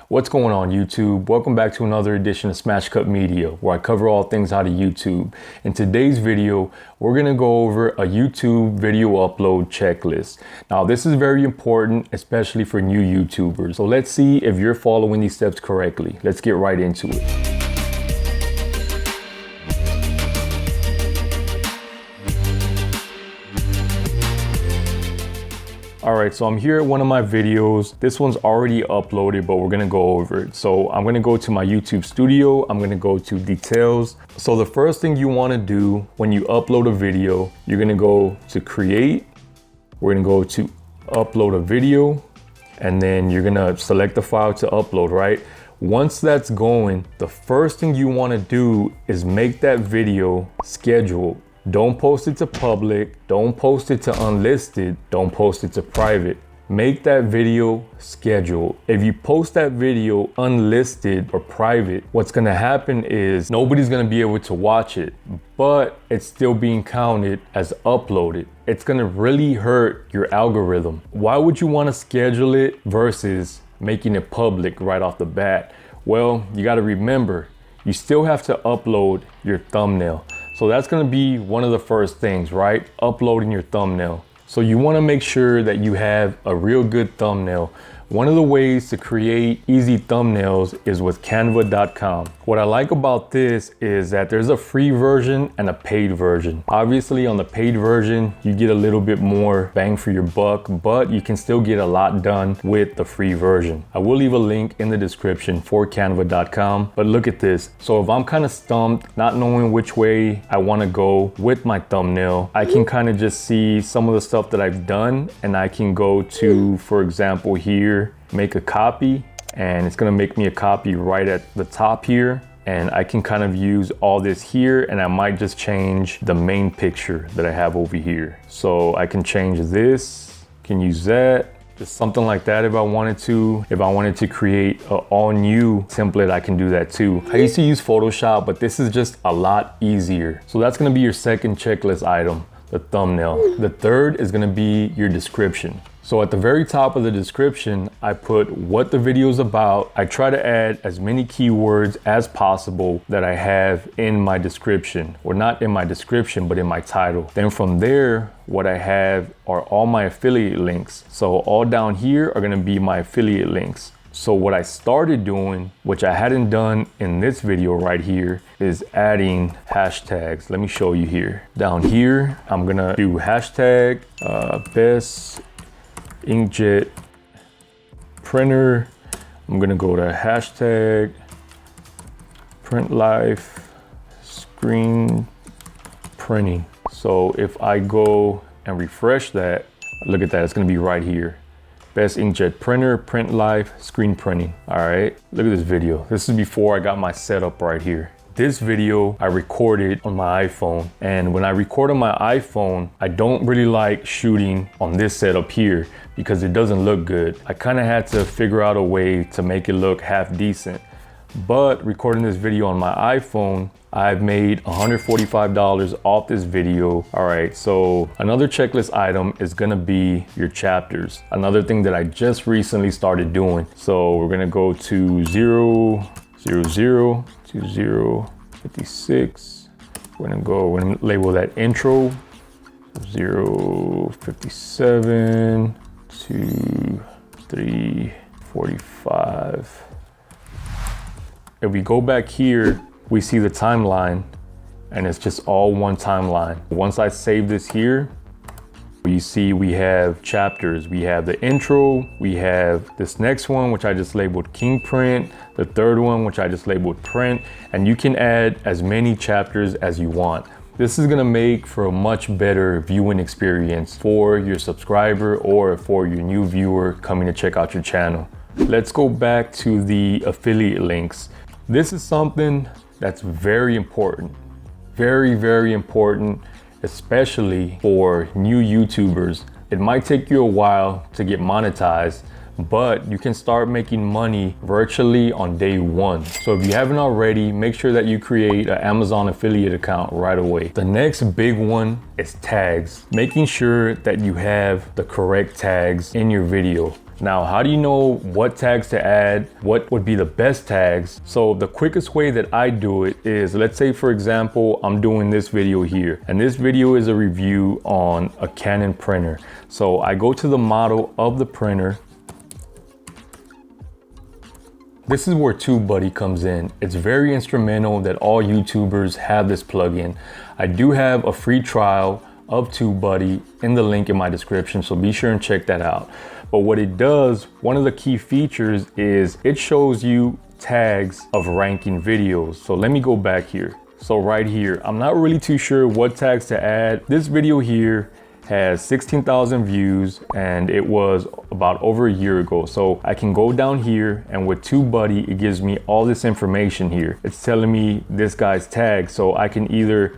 What's going on YouTube? Welcome back to another edition of Smash Cut Media, where I cover all things out of YouTube. In today's video, we're gonna go over a YouTube video upload checklist. Now this is very important, especially for new YouTubers. So let's see if you're following these steps correctly. Let's get right into it. All right, so I'm here at one of my videos. This one's already uploaded, but we're gonna go over it. So I'm gonna go to my YouTube studio. I'm gonna go to details. So the first thing you wanna do when you upload a video, you're gonna go to create. We're gonna go to upload a video, and then you're gonna select the file to upload, right? Once that's going, the first thing you wanna do is make that video scheduled. Don't post it to public, don't post it to unlisted, don't post it to private. Make that video scheduled. If you post that video unlisted or private, what's gonna happen is nobody's gonna be able to watch it, but it's still being counted as uploaded. It's gonna really hurt your algorithm. Why would you wanna schedule it versus making it public right off the bat? Well, you gotta remember, you still have to upload your thumbnail. So that's gonna be one of the first things, right? Uploading your thumbnail. So you wanna make sure that you have a real good thumbnail. One of the ways to create easy thumbnails is with canva.com. What I like about this is that there's a free version and a paid version. Obviously on the paid version, you get a little bit more bang for your buck, but you can still get a lot done with the free version. I will leave a link in the description for canva.com, but look at this. So if I'm kind of stumped, not knowing which way I want to go with my thumbnail, I can kind of just see some of the stuff that I've done, and I can go to, for example, here, make a copy, and it's gonna make me a copy right at the top here, and I can kind of use all this here, and I might just change the main picture that I have over here. So I can change this, can use that, just something like that if I wanted to. If I wanted to create an all new template, I can do that too. I used to use Photoshop, but this is just a lot easier. So that's gonna be your second checklist item, the thumbnail. The third is gonna be your description. So at the very top of the description, I put what the video is about. I try to add as many keywords as possible that I have in my description, or not in my description, but in my title. Then from there, what I have are all my affiliate links. So all down here are gonna be my affiliate links. So what I started doing, which I hadn't done in this video right here, is adding hashtags. Let me show you here. Down here, I'm gonna do hashtag best inkjet printer. I'm gonna go to hashtag print life screen printing. So if I go and refresh that, look at that, it's gonna be right here. Best inkjet printer, print life, screen printing. All right, look at this video. This is before I got my setup right here. This video I recorded on my iPhone, and when I record on my iPhone, I don't really like shooting on this setup here because it doesn't look good. I kind of had to figure out a way to make it look half decent. But recording this video on my iPhone, I've made $145 off this video. All right, so another checklist item is gonna be your chapters. Another thing that I just recently started doing. So we're gonna go to 0, 0, 0, 2, 0, 56. We're gonna label that intro. 0, 57, 2, 3, 45. If we go back here, we see the timeline, and it's just all one timeline. Once I save this here, you see we have chapters. We have the intro, we have this next one, which I just labeled King Print, the third one, which I just labeled Print, and you can add as many chapters as you want. This is gonna make for a much better viewing experience for your subscriber or for your new viewer coming to check out your channel. Let's go back to the affiliate links. This is something that's very important, very, very important, especially for new YouTubers. It might take you a while to get monetized, but you can start making money virtually on day one. So if you haven't already, make sure that you create an Amazon affiliate account right away. The next big one is tags. Making sure that you have the correct tags in your video. Now, how do you know what tags to add? What would be the best tags? So the quickest way that I do it is, let's say for example, I'm doing this video here, and this video is a review on a Canon printer. So I go to the model of the printer. This is where TubeBuddy comes in. It's very instrumental that all YouTubers have this plugin. I do have a free trial of TubeBuddy in the link in my description, so be sure and check that out. But what it does, one of the key features is it shows you tags of ranking videos. So let me go back here. So right here, I'm not really too sure what tags to add. This video here has 16,000 views and it was about over a year ago. So I can go down here, and with TubeBuddy, it gives me all this information here. It's telling me this guy's tag. So I can either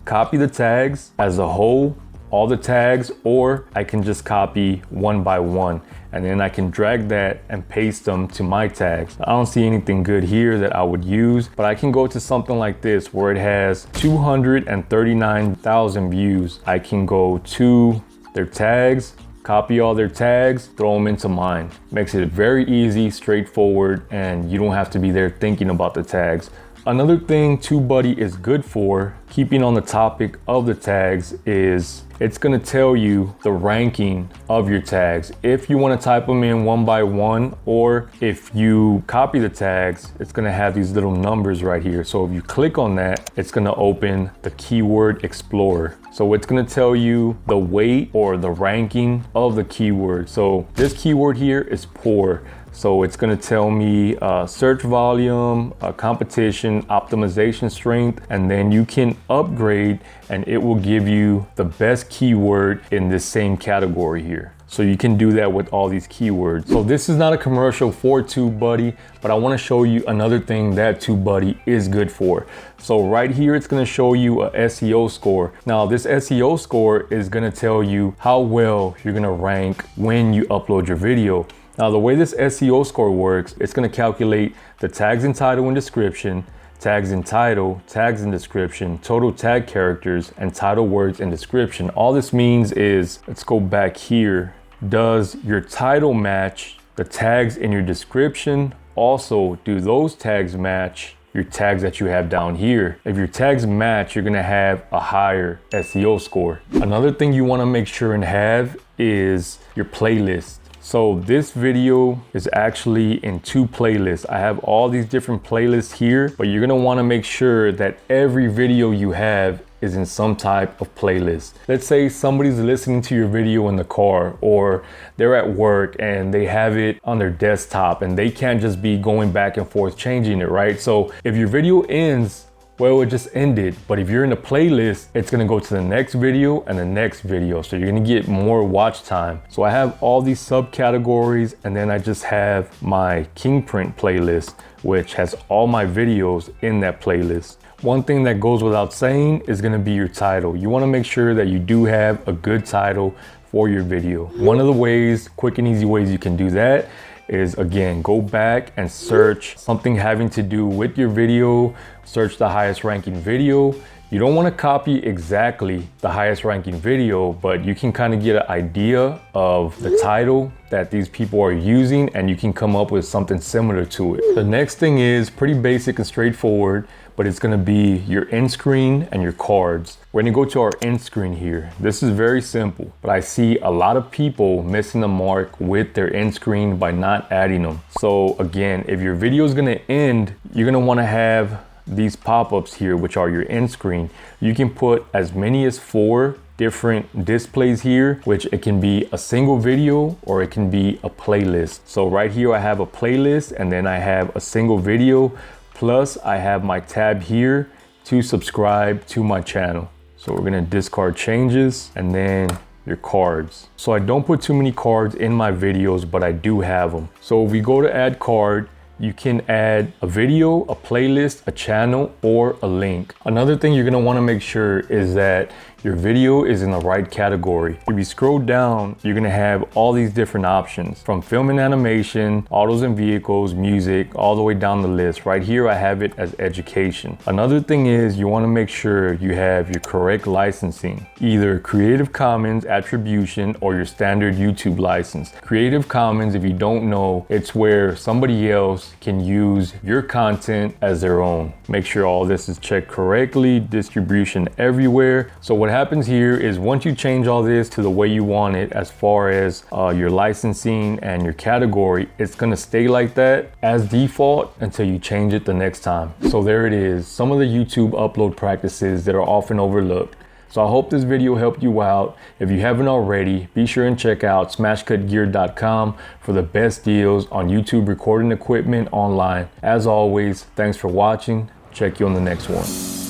copy the tags as a whole, all the tags, or I can just copy one by one, and then I can drag that and paste them to my tags. I don't see anything good here that I would use, but I can go to something like this where it has 239,000 views. I can go to their tags, copy all their tags, throw them into mine. Makes it very easy, straightforward, and you don't have to be there thinking about the tags. Another thing TubeBuddy is good for, keeping on the topic of the tags, is it's gonna tell you the ranking of your tags. If you wanna type them in one by one, or if you copy the tags, it's gonna have these little numbers right here. So if you click on that, it's gonna open the Keyword Explorer. So it's gonna tell you the weight or the ranking of the keyword. So this keyword here is poor. So it's gonna tell me search volume, competition, optimization strength, and then you can upgrade and it will give you the best keyword in this same category here. So you can do that with all these keywords. So this is not a commercial for TubeBuddy, but I wanna show you another thing that TubeBuddy is good for. So right here, it's gonna show you a SEO score. Now this SEO score is gonna tell you how well you're gonna rank when you upload your video. Now the way this SEO score works, it's gonna calculate the tags in title and description, tags in title, tags in description, total tag characters, and title words in description. All this means is, let's go back here. Does your title match the tags in your description? Also, do those tags match your tags that you have down here? If your tags match, you're gonna have a higher SEO score. Another thing you wanna make sure and have is your playlist. So this video is actually in 2 playlists. I have all these different playlists here, but you're gonna wanna make sure that every video you have is in some type of playlist. Let's say somebody's listening to your video in the car, or they're at work and they have it on their desktop and they can't just be going back and forth changing it, right? So if your video ends, well, it just ended. But if you're in a playlist, it's gonna go to the next video and the next video. So you're gonna get more watch time. So I have all these subcategories, and then I just have my Kingprint playlist, which has all my videos in that playlist. One thing that goes without saying is gonna be your title. You wanna make sure that you do have a good title for your video. One of the ways, quick and easy ways you can do that is, again, go back and search something having to do with your video, search the highest ranking video. You don't want to copy exactly the highest ranking video, but you can kind of get an idea of the title that these people are using, and you can come up with something similar to it. The next thing is pretty basic and straightforward, but it's gonna be your end screen and your cards. We're gonna go to our end screen here. This is very simple, but I see a lot of people missing the mark with their end screen by not adding them. So again, if your video is gonna end, you're gonna wanna have these pop-ups here, which are your end screen. You can put as many as 4 different displays here, which it can be a single video or it can be a playlist. So right here I have a playlist, and then I have a single video, plus I have my tab here to subscribe to my channel. So we're gonna discard changes, and then your cards. So I don't put too many cards in my videos, but I do have them. So if we go to add card, you can add a video, a playlist, a channel, or a link. Another thing you're gonna wanna make sure is that your video is in the right category. If you scroll down, you're gonna have all these different options from film and animation, autos and vehicles, music, all the way down the list. Right here, I have it as education. Another thing is you wanna make sure you have your correct licensing, either Creative Commons attribution or your standard YouTube license. Creative Commons, if you don't know, it's where somebody else can use your content as their own. Make sure all this is checked correctly, distribution everywhere. So what happens here is once you change all this to the way you want it as far as your licensing and your category, it's gonna stay like that as default until you change it the next time. So there it is, some of the YouTube upload practices that are often overlooked. So I hope this video helped you out. If you haven't already, be sure and check out smashcutgear.com for the best deals on YouTube recording equipment online. As always, thanks for watching. Check you on the next one.